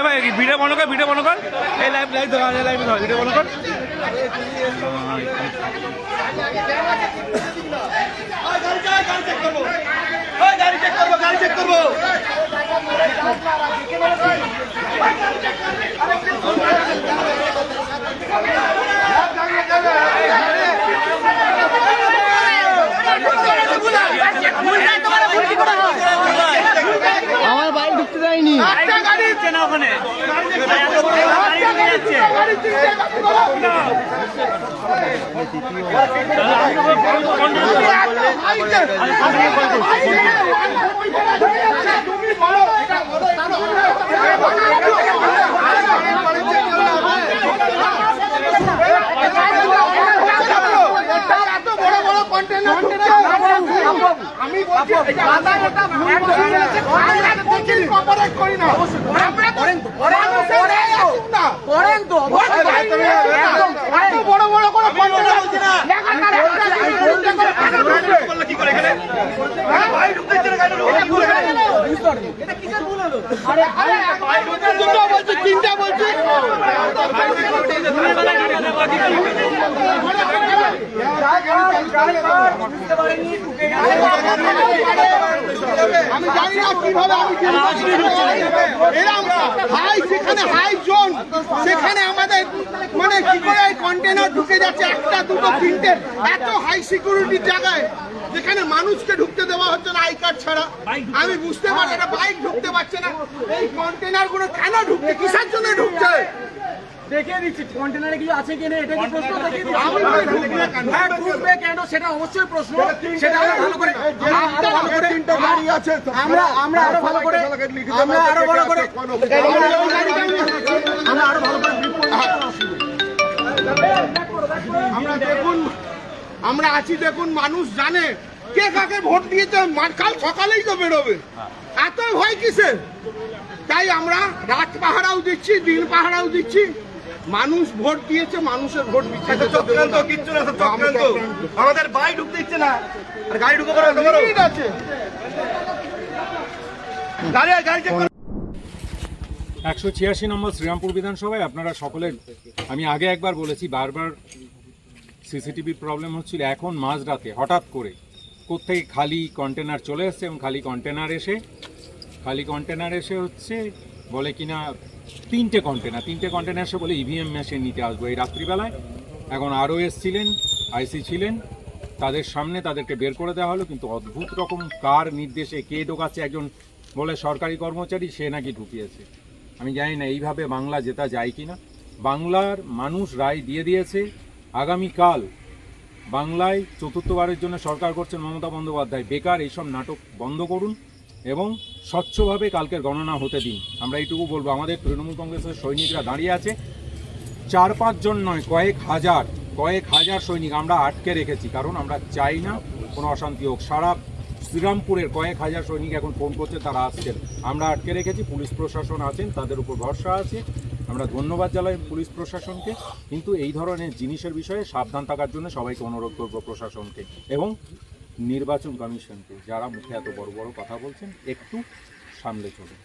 ভাই ভিডিও বন্ধ কর, ভিডিও বন্ধ কর, এই লাইভ ভিডিও বন্ধ কর। গাড়ি চেক করবো আমার বাড়ি ঢুকতে দেয়নি। গাড়ি হচ্ছে না ওখানে, আমি বলছি করি না, বড় বড় করে তিনটা বলছি আমি জানি না কিভাবে হাই যেখানে হাই জোন সেখানে আমাদের মানে কি করে কন্টেনার ঢুকে যাচ্ছে একটা দুটো তিনটে এত হাই সিকিউরিটির জায়গায় যেখানে মানুষকে ঢুকতে দেওয়া হচ্ছে না আই কার্ড ছাড়া। আমি বুঝতে পারি এটা বাইক ঢুকতে পারছে না, এই কন্টেনার গুলো কেন ঢুকছে, কিসের জন্য ঢুকছে দেখে দিচ্ছি কন্টেনারে কিছু আছে কিনা, এটা কি প্রশ্ন? ঢুকবে কেন সেটা অবশ্যই প্রশ্ন, সেটা আমরা ভালো করে আমরা আরো ভালো করে আমরা দেখুন আমরা আছি, দেখুন মানুষ জানে কে কাকে ভোট দিয়েছে, কাল সকালেই তো বেরোবে, এত ভয় কিসে? তাই আমরা রাত পাহারাও দিচ্ছি, দিন পাহারাও দিচ্ছি। মানুষ ভোট দিয়েছে, মানুষের ভোট কিচ্ছু না, আমাদের বাই ঢুকতে দিচ্ছে না, আর গাড়ি ঢুকে পড়ে আছে। 186 নম্বর শ্রীরামপুর বিধানসভায় আপনারা সকলে, আমি আগে একবার বলেছি, বারবার সিসিটিভির প্রবলেম হচ্ছিল। এখন মাঝরাতে হঠাৎ করে কোত্থেকে খালি কন্টেনার চলে এসছে এবং খালি কন্টেনার এসে হচ্ছে বলে কিনা তিনটে কন্টেনার এসে বলে ইভিএম মেশিন নিতে আসবো এই রাত্রিবেলায়। এখন আরও এসছিলেন, আইসি ছিলেন, তাদের সামনে তাদেরকে বের করে দেওয়া হলো, কিন্তু অদ্ভুত রকম কার নির্দেশে কে ঢোকাচ্ছে, একজন বলে সরকারি কর্মচারী, সে নাকি ঢুকিয়েছে। আমি জানি না এইভাবে বাংলা জেতা যায় কি না। বাংলার মানুষ রায় দিয়ে দিয়েছে, আগামীকাল বাংলায় চতুর্থবারের জন্য সরকার করছেন মমতা বন্দ্যোপাধ্যায়। বেকার এইসব নাটক বন্ধ করুন এবং স্বচ্ছভাবে কালকের গণনা হতে দিন। আমরা এইটুকু বলবো, আমাদের তৃণমূল কংগ্রেসের সৈনিকরা দাঁড়িয়ে আছে, 4-5 জন নয়, কয়েক হাজার সৈনিক আমরা আটকে রেখেছি, কারণ আমরা চাই না কোনো অশান্তি হোক। সারা শ্রীরামপুরের কয়েক হাজার সৈনিক এখন ফোন করছে, তারা আসছেন, আমরা আটকে রেখেছি। পুলিশ প্রশাসন আছেন, তাদের উপর ভরসা আছে, আমরা ধন্যবাদ জানাই পুলিশ প্রশাসনকে। কিন্তু এই ধরনের জিনিসের বিষয়ে সাবধান থাকার জন্য সবাইকে অনুরোধ করব, প্রশাসনকে এবং নির্বাচন কমিশনকে, যারা মুখে এত বড় বড় কথা বলছেন একটু সামলে চলুন।